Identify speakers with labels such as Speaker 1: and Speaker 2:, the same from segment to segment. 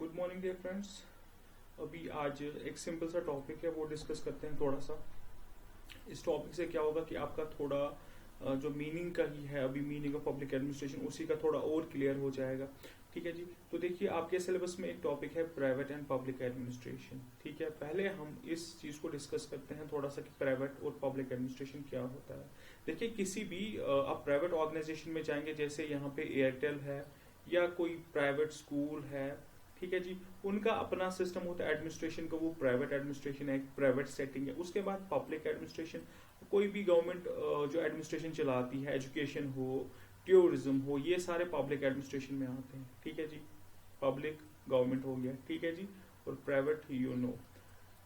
Speaker 1: Good morning dear friends. अभी आज एक सिंपल सा टॉपिक है वो डिस्कस करते हैं थोड़ा सा। इस टॉपिक से क्या होगा कि आपका थोड़ा जो मीनिंग का ही है, अभी मीनिंग ऑफ पब्लिक एडमिनिस्ट्रेशन, उसी का थोड़ा और क्लियर हो जाएगा। ठीक है जी। तो देखिए आपके सिलेबस में एक टॉपिक है प्राइवेट एंड पब्लिक एडमिनिस्ट्रेशन। ठीक है, पहले हम इस चीज को डिस्कस करते हैं थोड़ा सा कि प्राइवेट और पब्लिक एडमिनिस्ट्रेशन क्या होता है। देखिए किसी भी आप प्राइवेट ऑर्गेनाइजेशन में जाएंगे, जैसे यहाँ पे एयरटेल है या कोई प्राइवेट स्कूल है, ठीक है जी, उनका अपना सिस्टम होता है एडमिनिस्ट्रेशन का, वो प्राइवेट एडमिनिस्ट्रेशन है, प्राइवेट सेटिंग है। उसके बाद पब्लिक एडमिनिस्ट्रेशन, कोई भी गवर्नमेंट जो एडमिनिस्ट्रेशन चलाती है, एजुकेशन हो, टूरिज्म हो, ये सारे पब्लिक एडमिनिस्ट्रेशन में आते हैं। ठीक है जी, पब्लिक गवर्नमेंट हो गया, ठीक है जी, और प्राइवेट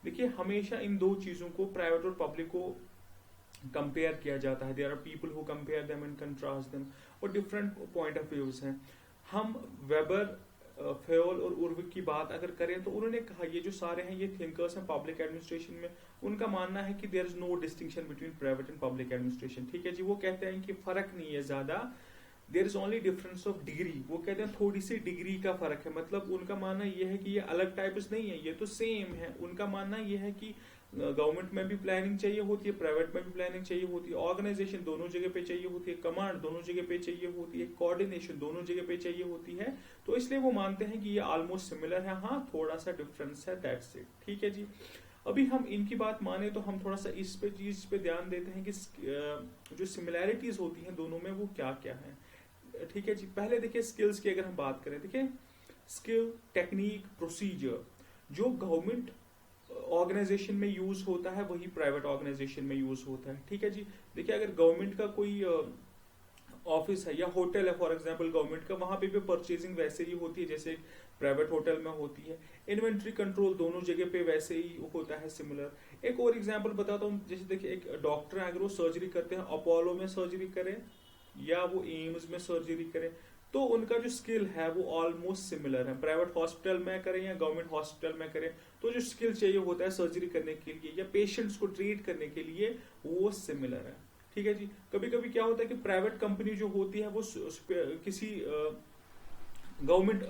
Speaker 1: देखिए हमेशा इन दो चीजों को, प्राइवेट और पब्लिक को कंपेयर किया जाता है। There are people who compare them and contrast them, और डिफरेंट पॉइंट ऑफ व्यूज हैं। हम वेबर, फेयोल और उर्विक की बात अगर करें तो उन्होंने कहा, ये जो सारे हैं ये थिंकर्स हैं पब्लिक एडमिनिस्ट्रेशन में, उनका मानना है कि there is no distinction between private and public administration. ठीक है जी, वो कहते हैं कि फर्क नहीं है ज्यादा, there is only difference of degree. वो कहते हैं थोड़ी सी डिग्री का फर्क है, मतलब उनका मानना यह है कि ये अलग टाइप्स नहीं है, ये तो सेम है। उनका मानना यह है कि गवर्नमेंट में भी प्लानिंग चाहिए होती है, प्राइवेट में भी प्लानिंग चाहिए होती है, ऑर्गेनाइजेशन दोनों जगह पे चाहिए होती है, कमांड दोनों जगह पे चाहिए होती है, कोऑर्डिनेशन दोनों जगह पे चाहिए होती है। तो इसलिए वो मानते हैं कि ये ऑलमोस्ट सिमिलर है, हाँ थोड़ा सा डिफरेंस है, दैट्स इट। ठीक है जी। अभी हम इनकी बात माने तो हम थोड़ा सा इस पे चीज पे ध्यान देते हैं कि जो सिमिलैरिटीज होती हैं दोनों में वो क्या क्या है। ठीक है जी, पहले देखिए स्किल्स की अगर हम बात करें, देखिए स्किल, टेक्निक, प्रोसीजर जो गवर्नमेंट ऑर्गेनाइजेशन में यूज होता है वही प्राइवेट ऑर्गेनाइजेशन में यूज होता है। ठीक है जी। देखिए अगर गवर्नमेंट का कोई ऑफिस है या होटल है फॉर एग्जांपल गवर्नमेंट का, वहां पे भी परचेजिंग वैसे ही होती है जैसे प्राइवेट होटल में होती है। इन्वेंट्री कंट्रोल दोनों जगह पे वैसे ही होता है, सिमिलर। एक और एग्जांपल बताता हूँ, जैसे देखिए एक डॉक्टर है, अगर वो सर्जरी करते हैं, अपोलो में सर्जरी करें या वो एम्स में सर्जरी करें, तो उनका जो स्किल है वो ऑलमोस्ट सिमिलर है। प्राइवेट हॉस्पिटल में करें या गवर्नमेंट हॉस्पिटल में करें, तो जो स्किल चाहिए होता है सर्जरी करने के लिए या पेशेंट्स को ट्रीट करने के लिए, वो सिमिलर है। ठीक है जी। कभी कभी क्या होता है कि प्राइवेट कंपनी जो होती है वो किसी गवर्नमेंट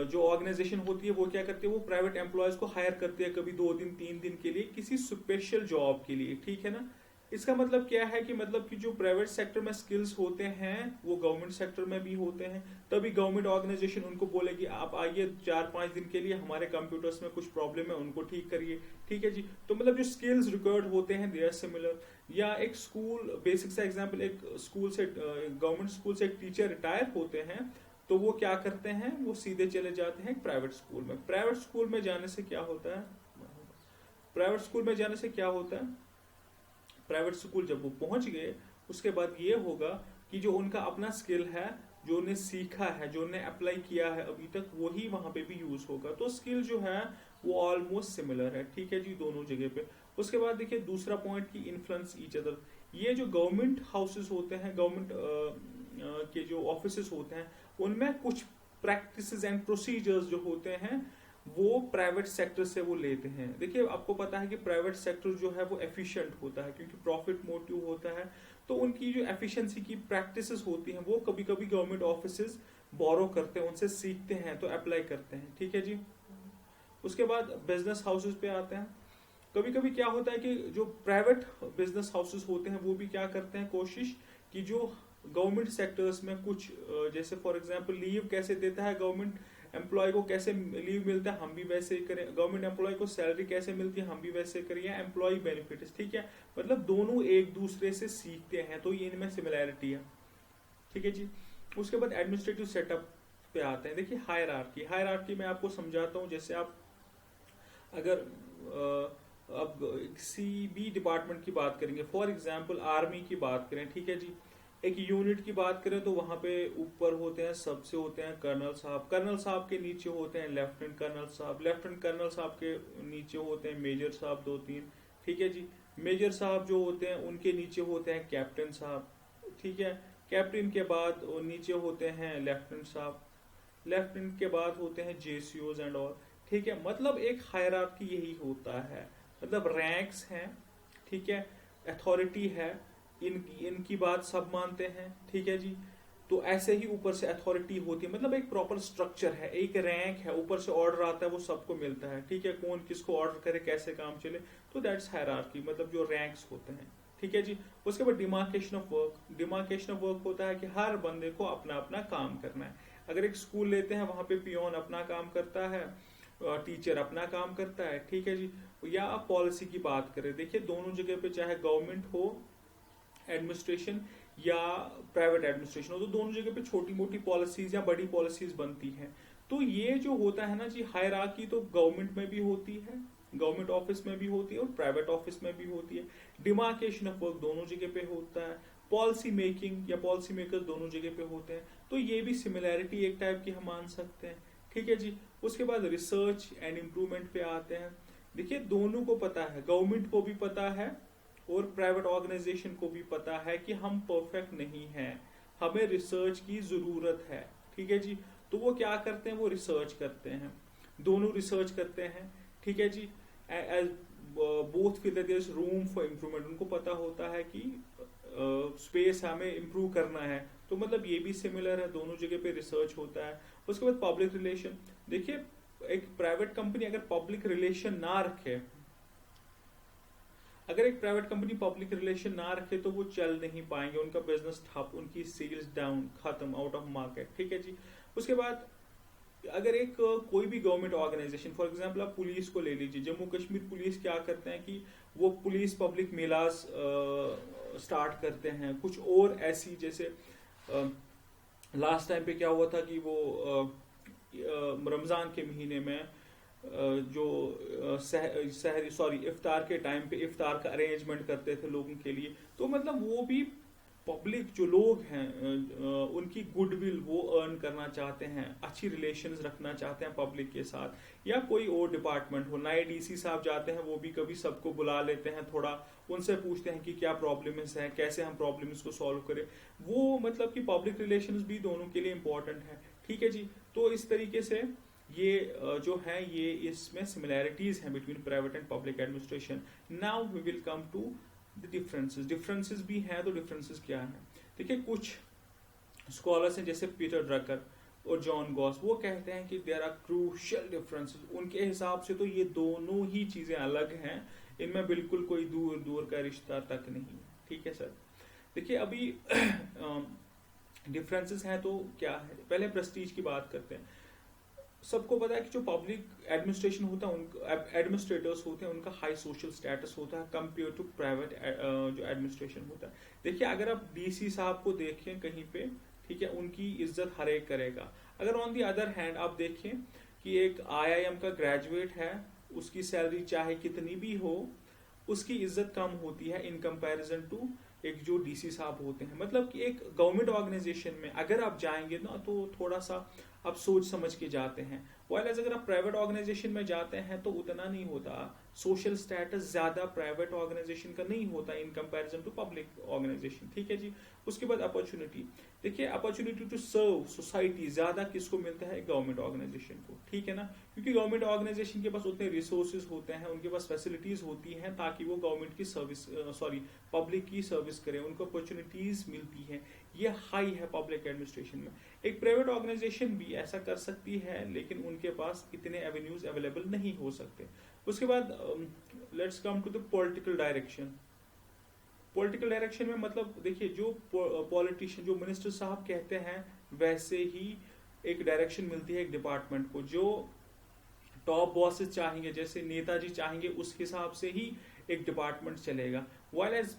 Speaker 1: जो ऑर्गेनाइजेशन होती है वो क्या करती है, वो प्राइवेट एम्प्लॉयज को हायर करती है कभी 2 दिन 3 दिन के लिए किसी स्पेशल जॉब के लिए। ठीक है ना। इसका मतलब क्या है कि मतलब कि जो प्राइवेट सेक्टर में स्किल्स होते हैं वो गवर्नमेंट सेक्टर में भी होते हैं। तभी गवर्नमेंट ऑर्गेनाइजेशन उनको बोलेगी आप आइए 4-5 दिन के लिए, हमारे कंप्यूटर्स में कुछ प्रॉब्लम है उनको ठीक करिए। ठीक है जी। तो मतलब जो स्किल्स रिक्वायर्ड होते हैं दे आर सिमिलर। या एक स्कूल, बेसिक सा एग्जाम्पल, एक स्कूल से गवर्नमेंट स्कूल से एक टीचर रिटायर होते हैं तो वो क्या करते हैं, वो सीधे चले जाते हैं प्राइवेट स्कूल में। प्राइवेट स्कूल में जाने से क्या होता है, प्राइवेट स्कूल में जाने से क्या होता है, प्राइवेट स्कूल जब वो पहुंच गए उसके बाद ये होगा कि जो उनका अपना स्किल है, जो उन्हें सीखा है, जो उन्हें अप्लाई किया है अभी तक, वही वहां पे भी यूज होगा। तो स्किल जो है वो ऑलमोस्ट सिमिलर है। ठीक है जी, दोनों जगह पे। उसके बाद देखिए दूसरा पॉइंट की इन्फ्लुएंस ईच अदर। ये जो गवर्नमेंट हाउसेस होते हैं, गवर्नमेंट के जो ऑफिसेस होते हैं, उनमें कुछ प्रैक्टिसेस एंड प्रोसीजर्स जो होते हैं वो प्राइवेट सेक्टर से वो लेते हैं। देखिए आपको पता है कि प्राइवेट सेक्टर जो है वो एफिशिएंट होता है क्योंकि प्रॉफिट मोटिव होता है। तो उनकी जो एफिशिएंसी की प्रैक्टिसेस होती हैं वो कभी कभी गवर्नमेंट ऑफिसेस बोरो करते हैं, उनसे सीखते हैं, तो अप्लाई करते हैं। ठीक है जी। उसके बाद बिजनेस हाउसेस पे आते हैं। कभी कभी क्या होता है कि जो प्राइवेट बिजनेस हाउसेस होते हैं वो भी क्या करते हैं, कोशिश कि जो गवर्नमेंट सेक्टर्स में कुछ जैसे फॉर एग्जांपल लीव कैसे देता है गवर्नमेंट एम्प्लॉय को, कैसे लीव मिलता है हम भी वैसे ही करें, गवर्नमेंट एम्प्लॉय को सैलरी कैसे मिलती है हम भी वैसे करें, या एम्प्लॉय बेनिफिट्स। ठीक है, मतलब दोनों एक दूसरे से सीखते हैं, तो ये इनमें सिमिलैरिटी है। ठीक है जी। उसके बाद एडमिनिस्ट्रेटिव सेटअप पे आते हैं। देखिए हायरार्की, हायरार्की मैं आपको समझाता हूँ। जैसे आप अगर अब किसी भी डिपार्टमेंट की बात करेंगे, फॉर एग्जाम्पल आर्मी की बात करें, ठीक है जी, एक यूनिट की बात करें तो वहां पे ऊपर होते हैं, सबसे होते हैं कर्नल साहब, कर्नल साहब के नीचे होते हैं लेफ्टिनेंट कर्नल साहब, लेफ्टिनेंट कर्नल साहब के नीचे होते हैं मेजर साहब 2-3। ठीक है जी। मेजर साहब जो होते हैं उनके नीचे होते हैं कैप्टन साहब। ठीक है, कैप्टन के बाद नीचे होते हैं लेफ्टिनेंट साहब, लेफ्टिनेंट के बाद होते हैं जेसीओज एंड ऑल। ठीक है, मतलब एक हायरार्की यही होता है, मतलब रैंक्स हैं। ठीक है, अथॉरिटी है, इनकी बात सब मानते हैं। ठीक है जी। तो ऐसे ही ऊपर से अथॉरिटी होती है, मतलब एक प्रॉपर स्ट्रक्चर है, एक रैंक है, ऊपर से ऑर्डर आता है, वो सबको मिलता है, ठीक है, कौन किसको ऑर्डर करे, कैसे काम चले, तो दैट्स हायरार्की, मतलब जो रैंक्स होते हैं, ठीक है जी। उसके बाद demarcation of work. Demarcation of work होता है कि हर बंदे को अपना अपना काम करना है। अगर एक स्कूल लेते हैं, वहां पे पियोन अपना काम करता है, टीचर अपना काम करता है, ठीक है जी। या आप पॉलिसी की बात करें, देखिए दोनों जगह पे चाहे गवर्नमेंट हो एडमिनिस्ट्रेशन या प्राइवेट एडमिनिस्ट्रेशन हो, तो दोनों जगह पे छोटी मोटी पॉलिसीज या बड़ी पॉलिसीज बनती हैं। तो ये जो होता है ना जी, हायरार्की तो गवर्नमेंट में भी होती है, गवर्नमेंट ऑफिस में भी होती है और प्राइवेट ऑफिस में भी होती है। डिमार्केशन ऑफ वर्क दोनों जगह पे होता है, पॉलिसी मेकिंग या पॉलिसी मेकर्स दोनों जगह पे होते हैं। तो ये भी सिमिलैरिटी एक टाइप की हम मान सकते हैं, ठीक है जी। उसके बाद रिसर्च एंड इम्प्रूवमेंट पे आते हैं। देखिए दोनों को पता है, गवर्नमेंट को भी पता है और प्राइवेट ऑर्गेनाइजेशन को भी पता है कि हम परफेक्ट नहीं हैं, हमें रिसर्च की जरूरत है, ठीक है जी। तो वो क्या करते हैं, वो रिसर्च करते हैं, दोनों रिसर्च करते हैं, ठीक है जी। Both feel that there is room for improvement, उनको पता होता है कि स्पेस हमें इम्प्रूव करना है, तो मतलब ये भी सिमिलर है, दोनों जगह पे रिसर्च होता है। उसके बाद पब्लिक रिलेशन। देखिए एक प्राइवेट कंपनी अगर पब्लिक रिलेशन ना रखे, अगर एक प्राइवेट कंपनी पब्लिक रिलेशन ना रखे तो वो चल नहीं पाएंगे, उनका बिजनेस ठप, उनकी सेल्स डाउन, खत्म, आउट ऑफ मार्केट, ठीक है जी। उसके बाद अगर एक कोई भी गवर्नमेंट ऑर्गेनाइजेशन, फॉर एग्जांपल आप पुलिस को ले लीजिए, जम्मू कश्मीर पुलिस क्या करते हैं कि वो पुलिस पब्लिक मेलास स्टार्ट करते हैं, कुछ और ऐसी, जैसे लास्ट टाइम पे क्या हुआ था कि वो रमजान के महीने में जो इफ्तार के टाइम पे इफ्तार का अरेंजमेंट करते थे लोगों के लिए, तो मतलब वो भी पब्लिक जो लोग हैं उनकी गुडविल वो अर्न करना चाहते हैं, अच्छी रिलेशंस रखना चाहते हैं पब्लिक के साथ। या कोई और डिपार्टमेंट हो, नए डीसी साहब जाते हैं, वो भी कभी सबको बुला लेते हैं, थोड़ा उनसे पूछते हैं कि क्या प्रॉब्लम्स हैं, कैसे हम प्रॉब्लम्स को सॉल्व करें, वो मतलब कि पब्लिक रिलेशंस भी दोनों के लिए इंपॉर्टेंट है, ठीक है जी। तो इस तरीके से ये जो है ये इसमें सिमिलैरिटीज हैं between private and public administration. Now we will come to the differences. Differences भी हैं, तो डिफरेंसेस क्या हैं, देखिए कुछ स्कॉलर्स हैं जैसे पीटर ड्रकर और जॉन गॉस, वो कहते हैं कि देयर आर क्रूशियल डिफरेंसेस। उनके हिसाब से तो ये दोनों ही चीजें अलग हैं, इनमें बिल्कुल कोई दूर दूर का रिश्ता तक नहीं, ठीक है सर। देखिए अभी डिफरेंसेस हैं तो क्या है, पहले प्रेस्टीज की बात करते हैं। सबको पता है कि जो पब्लिक एडमिनिस्ट्रेशन होता है, उनका एडमिनिस्ट्रेटर्स होते हैं, उनका हाई सोशल स्टेटस होता है कंपेयर टू प्राइवेट जो एडमिनिस्ट्रेशन होता है। देखिए अगर आप डीसी साहब को देखें कहीं पे, ठीक है, उनकी इज्जत हर एक करेगा। अगर ऑन दी अदर हैंड आप देखें कि एक आईआईएम का ग्रेजुएट है, उसकी सैलरी चाहे कितनी भी हो, उसकी इज्जत कम होती है इन कंपैरिजन टू एक जो डीसी साहब होते हैं। मतलब कि एक गवर्नमेंट ऑर्गेनाइजेशन में अगर आप जाएंगे ना तो थोड़ा सा आप सोच समझ के जाते हैं, वाइल अगर आप प्राइवेट ऑर्गेनाइजेशन में जाते हैं तो उतना नहीं होता, सोशल स्टेटस ज्यादा प्राइवेट ऑर्गेनाइजेशन का नहीं होता in comparison to public organisation, ठीक है जी। उसके बाद अपॉर्चुनिटी, देखिए अपॉर्चुनिटी टू सर्व सोसाइटी ज्यादा किसको मिलता है, गवर्नमेंट ऑर्गेनाइजेशन को, ठीक है ना, क्योंकि गवर्नमेंट ऑर्गेनाइजेशन के पास उतने रिसोर्सेज होते हैं, उनके पास फैसिलिटीज होती हैं ताकि वो गवर्नमेंट की सर्विस पब्लिक की सर्विस करें, उनको अपॉर्चुनिटीज मिलती हैं, ये हाई है पब्लिक एडमिनिस्ट्रेशन में। एक प्राइवेट ऑर्गेनाइजेशन भी ऐसा कर सकती है लेकिन उनके पास इतने एवेन्यूज अवेलेबल नहीं हो सकते। उसके बाद let's come to the political direction. Political direction में मतलब देखिए जो पॉलिटिशियन, जो मिनिस्टर साहब कहते हैं वैसे ही एक डायरेक्शन मिलती है एक डिपार्टमेंट को, जो टॉप बॉसेस चाहेंगे, जैसे नेताजी चाहेंगे, उस हिसाब से ही एक डिपार्टमेंट चलेगा। वाइल एज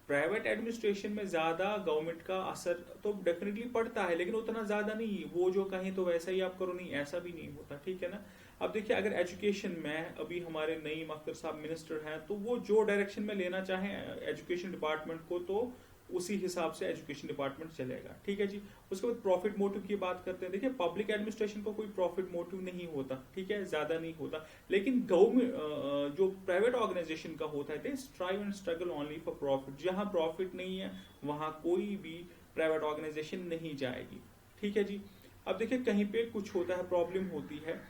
Speaker 1: प्राइवेट एडमिनिस्ट्रेशन में ज्यादा गवर्नमेंट का असर तो डेफिनेटली पड़ता है लेकिन उतना ज्यादा नहीं, वो जो कहें तो वैसा ही आप करो, नहीं ऐसा भी नहीं होता, ठीक है ना। अब देखिए अगर एजुकेशन में अभी हमारे नईम अख्तर साहब मिनिस्टर हैं, तो वो जो डायरेक्शन में लेना चाहें एजुकेशन डिपार्टमेंट को, तो उसी हिसाब से एजुकेशन डिपार्टमेंट चलेगा, ठीक है जी। उसके बाद प्रॉफिट मोटिव की बात करते हैं। देखिए पब्लिक एडमिनिस्ट्रेशन को कोई प्रॉफिट मोटिव नहीं होता, ठीक है, ज्यादा नहीं होता, लेकिन गवर्नमेंट जो प्राइवेट ऑर्गेनाइजेशन का होता है, they strive and struggle only for profit. जहां प्रॉफिट नहीं है वहां कोई भी प्राइवेट ऑर्गेनाइजेशन नहीं जाएगी, ठीक है जी। अब देखिए कहीं पे कुछ होता है, प्रॉब्लम होती है,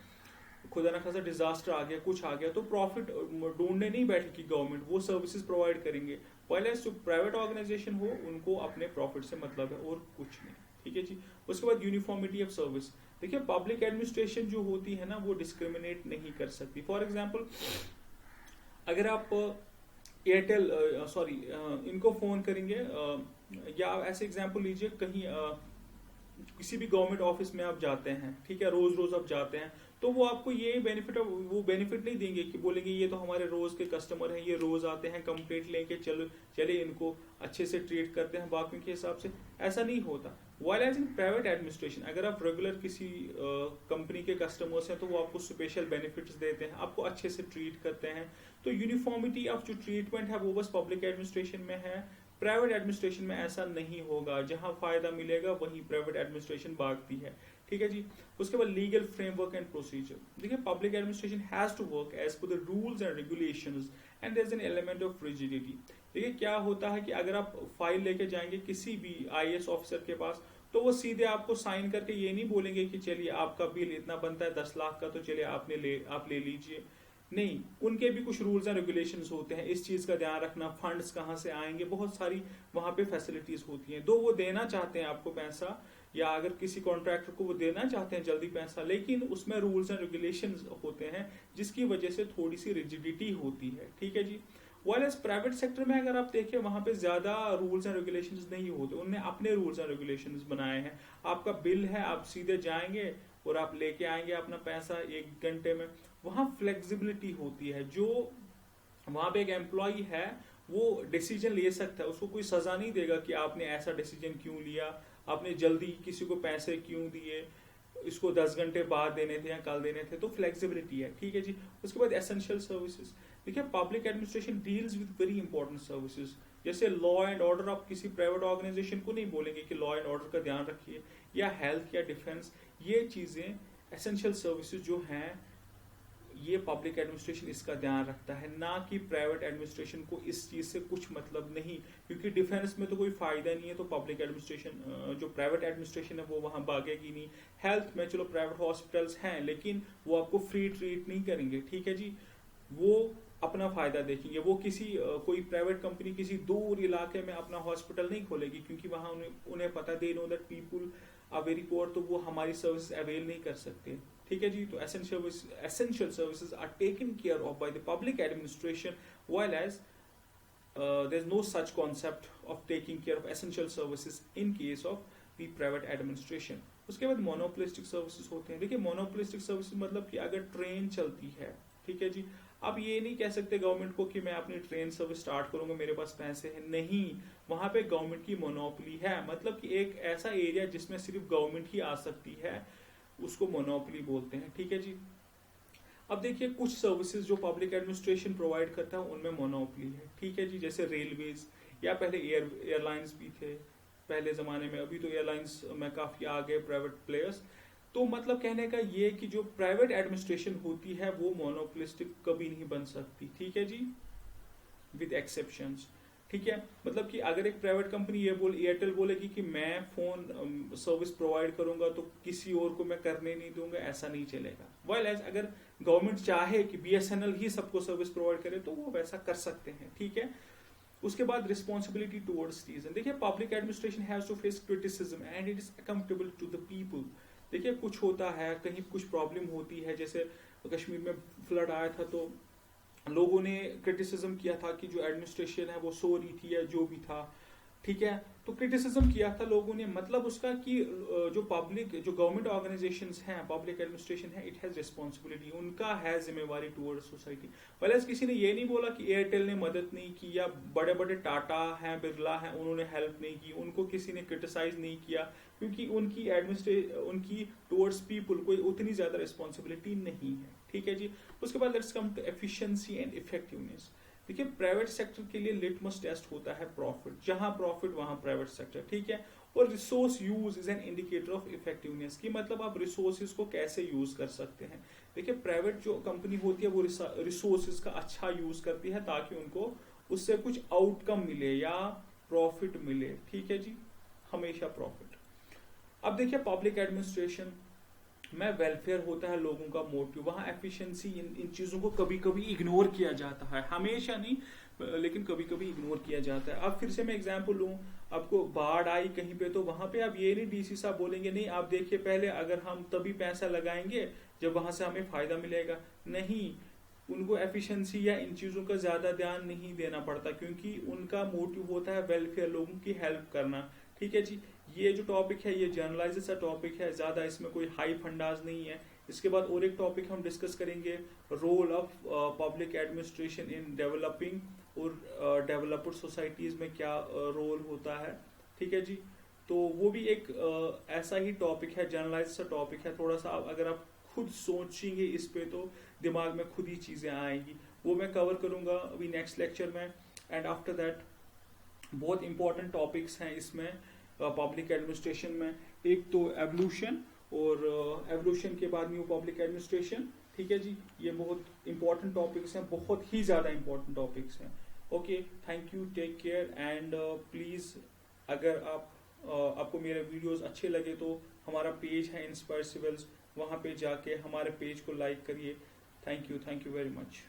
Speaker 1: खुदा ना खासा डिजास्टर आ गया, कुछ आ गया, तो प्रॉफिट ढूंढने नहीं बैठेगी गवर्नमेंट, वो सर्विसेज प्रोवाइड करेंगे। पहले जो प्राइवेट ऑर्गेनाइजेशन हो उनको अपने प्रॉफिट से मतलब है और कुछ नहीं, ठीक है जी। उसके बाद यूनिफॉर्मिटी ऑफ सर्विस। देखिए पब्लिक एडमिनिस्ट्रेशन जो होती है ना वो डिस्क्रिमिनेट नहीं कर सकती। फॉर एग्जाम्पल अगर आप एयरटेल इनको फोन करेंगे या ऐसे एग्जाम्पल लीजिए कहीं किसी भी गवर्नमेंट ऑफिस में आप जाते हैं, ठीक है, रोज रोज आप जाते हैं, तो वो आपको ये बेनिफिट नहीं देंगे कि बोलेंगे ये तो हमारे रोज के कस्टमर हैं, ये रोज आते हैं, कंप्लेंट लेके चले इनको अच्छे से ट्रीट करते हैं बाकियों के हिसाब से, ऐसा नहीं होता। While as in private administration अगर आप रेगुलर किसी कंपनी के कस्टमर्स हैं तो वो आपको स्पेशल बेनिफिट्स देते हैं, आपको अच्छे से ट्रीट करते हैं। तो यूनिफॉर्मिटी ऑफ जो ट्रीटमेंट है वो बस पब्लिक एडमिनिस्ट्रेशन में है, प्राइवेट एडमिनिस्ट्रेशन में ऐसा नहीं होगा। जहां फायदा मिलेगा वहीं प्राइवेट एडमिनिस्ट्रेशन भागती है, ठीक है जी। उसके बाद लीगल फ्रेमवर्क एंड प्रोसीजर। देखिए public administration has to work as per the rules and regulations and there is an element of rigidity. देखिए क्या होता है कि अगर आप फाइल लेके जाएंगे किसी भी आईएएस ऑफिसर के पास तो वो सीधे आपको साइन करके ये नहीं बोलेंगे कि चलिए आपका बिल इतना बनता है 10 लाख का, तो चलिए आप ले लीजिए। नहीं, उनके भी कुछ रूल्स एंड रेगुलेशंस होते हैं, इस चीज का ध्यान रखना, फंड्स कहाँ से आएंगे, बहुत सारी वहां पे फैसिलिटीज होती हैं। दो वो देना चाहते हैं आपको पैसा, या अगर किसी कॉन्ट्रैक्टर को वो देना चाहते हैं जल्दी पैसा, लेकिन उसमें रूल्स एंड रेगुलेशंस होते हैं जिसकी वजह से थोड़ी सी रिजिडिटी होती है, ठीक है जी। वाइल्स प्राइवेट सेक्टर में अगर आप देखिए वहां पे ज्यादा रूल्स एंड रेगुलेशंस नहीं होते, उन्होंने अपने रूल्स एंड रेगुलेशंस बनाए हैं। आपका बिल है, आप सीधे जाएंगे और आप लेके आएंगे अपना पैसा 1 घंटे में। वहां फ्लेक्सिबिलिटी होती है, जो वहां पे एक एम्प्लॉय है वो डिसीजन ले सकता है, उसको कोई सजा नहीं देगा कि आपने ऐसा डिसीजन क्यों लिया, आपने जल्दी किसी को पैसे क्यों दिए, इसको 10 घंटे बाद देने थे या कल देने थे। तो फ्लेक्सिबिलिटी है, ठीक है जी। उसके बाद एसेंशियल सर्विसेज। देखिए public administration deals with very important services, जैसे लॉ एंड ऑर्डर। आप किसी प्राइवेट ऑर्गेनाइजेशन को नहीं बोलेंगे कि लॉ एंड ऑर्डर का ध्यान रखिए, या हेल्थ या डिफेंस, ये चीजें एसेंशियल सर्विसेज जो हैं ये पब्लिक एडमिनिस्ट्रेशन इसका ध्यान रखता है, ना कि प्राइवेट एडमिनिस्ट्रेशन को इस चीज से कुछ मतलब नहीं, क्योंकि डिफेंस में तो कोई फायदा नहीं है, तो पब्लिक एडमिनिस्ट्रेशन जो प्राइवेट एडमिनिस्ट्रेशन है वो वहां भागेगी नहीं। हेल्थ में चलो प्राइवेट हॉस्पिटल्स हैं लेकिन वो आपको फ्री ट्रीट नहीं करेंगे, ठीक है जी, वो अपना फायदा देखेंगे। वो किसी कोई प्राइवेट कंपनी किसी दूर इलाके में अपना हॉस्पिटल नहीं खोलेगी, क्योंकि वहां उन्हें पता, they know that people are very poor, तो वो हमारी सर्विस अवेल नहीं कर सकते, ठीक है जी। तो essential services are taken care of by the public administration, while as there is no such concept of taking care of essential services in case of the private administration. उसके बाद monopolistic services होते हैं। देखिए monopolistic services मतलब कि अगर train चलती है, ठीक है जी, आप ये नहीं कह सकते गवर्नमेंट को कि मैं अपनी ट्रेन सर्विस स्टार्ट करूंगा, मेरे पास पैसे हैं, नहीं, वहां पे गवर्नमेंट की मोनोपोली है, मतलब कि एक ऐसा एरिया जिसमें सिर्फ गवर्नमेंट ही आ सकती है उसको मोनोपोली बोलते हैं, ठीक है जी। अब देखिए कुछ सर्विसेज जो पब्लिक एडमिनिस्ट्रेशन प्रोवाइड करता है उनमें मोनोपोली है, ठीक है जी, जैसे रेलवेज, या पहले एयरलाइंस भी थे पहले जमाने में, अभी तो एयरलाइंस में काफी आ गए प्राइवेट प्लेयर्स। तो मतलब कहने का ये कि जो प्राइवेट एडमिनिस्ट्रेशन होती है वो मोनोपोलिस्टिक कभी नहीं बन सकती, ठीक है जी, विद एक्सेप्शंस, ठीक है। मतलब कि अगर एक प्राइवेट कंपनी एयरटेल बोलेगी कि मैं फोन सर्विस प्रोवाइड करूंगा तो किसी और को मैं करने नहीं दूंगा, ऐसा नहीं चलेगा। वाइल एज अगर गवर्नमेंट चाहे कि बीएसएनएल ही सबको सर्विस प्रोवाइड करे तो वो वैसा कर सकते हैं, ठीक है। उसके बाद रिस्पॉन्सिबिलिटी टुवर्ड्स सिटीजन। देखिए public administration has to face criticism and it is accountable to the people. देखिए कुछ होता है, कहीं कुछ प्रॉब्लम होती है, जैसे कश्मीर में फ्लड आया था तो लोगों ने क्रिटिसिज्म किया था कि जो एडमिनिस्ट्रेशन है वो सो रही थी या जो भी था, ठीक है, तो क्रिटिसिज्म किया था लोगों ने, मतलब उसका कि जो गवर्नमेंट ऑर्गेनाइजेशंस हैं, पब्लिक एडमिनिस्ट्रेशन है, इट हैज रिस्पॉन्सिबिलिटी, उनका है जिम्मेवारी टुवर्ड सोसाइटी। वेल किसी ने ये नहीं बोला कि एयरटेल ने मदद नहीं की, या बड़े बड़े टाटा हैं, बिरला हैं, उन्होंने हेल्प नहीं की, उनको किसी ने क्रिटिसाइज नहीं किया, क्योंकि उनकी टुवर्ड्स पीपल कोई उतनी ज्यादा रिस्पॉन्सिबिलिटी नहीं है, ठीक है जी। उसके बाद let's come to efficiency and effectiveness. देखिए प्राइवेट सेक्टर के लिए लिटमस टेस्ट होता है प्रॉफिट, जहां प्रॉफिट वहां प्राइवेट सेक्टर, ठीक है। और resource use is an indicator of effectiveness, की मतलब आप रिसोर्सेज को कैसे यूज कर सकते हैं। देखिए प्राइवेट जो कंपनी होती है वो रिसोर्सेज का अच्छा यूज करती है ताकि उनको उससे कुछ आउटकम मिले या प्रॉफिट मिले, ठीक है जी, हमेशा प्रॉफिट। अब देखिए पब्लिक एडमिनिस्ट्रेशन में वेलफेयर होता है लोगों का मोटिव, वहां एफिशिएंसी इन चीजों को कभी कभी इग्नोर किया जाता है, हमेशा नहीं लेकिन कभी कभी इग्नोर किया जाता है। अब फिर से मैं एग्जांपल लूं, आपको बाढ़ आई कहीं पे तो वहां पे आप ये नहीं डीसी साहब बोलेंगे नहीं आप देखिए पहले अगर हम तभी पैसा लगाएंगे जब वहां से हमें फायदा मिलेगा। नहीं, उनको एफिशिएंसी या इन चीजों का ज्यादा ध्यान नहीं देना पड़ता क्योंकि उनका मोटिव होता है वेलफेयर, लोगों की हेल्प करना। ठीक है जी, ये जो टॉपिक है ये जनरलाइज सा टॉपिक है, ज्यादा इसमें कोई हाई फंडाज नहीं है। इसके बाद और एक टॉपिक हम डिस्कस करेंगे, role of public administration in developing और डेवलप्ड सोसाइटीज में क्या रोल होता है। ठीक है जी, तो वो भी एक ऐसा ही टॉपिक है, जनरलाइज सा टॉपिक है। थोड़ा सा अगर आप खुद सोचेंगे इस पे तो दिमाग में खुद ही चीजें आएंगी, वो मैं कवर करूंगा अभी नेक्स्ट लेक्चर में। एंड आफ्टर दैट बहुत इंपॉर्टेंट टॉपिक्स हैं इसमें पब्लिक एडमिनिस्ट्रेशन में, एक तो एवोल्यूशन और एवोल्यूशन के बाद न्यू पब्लिक एडमिनिस्ट्रेशन। ठीक है जी, ये बहुत इंपॉर्टेंट टॉपिक्स हैं, बहुत ही ज्यादा इंपॉर्टेंट टॉपिक्स हैं। Okay, thank you, take care and please अगर आपको मेरे वीडियोस अच्छे लगे तो हमारा पेज है इंस्पायर सिविल्स, वहां पे जाके हमारे पेज को लाइक करिए। Thank you very much.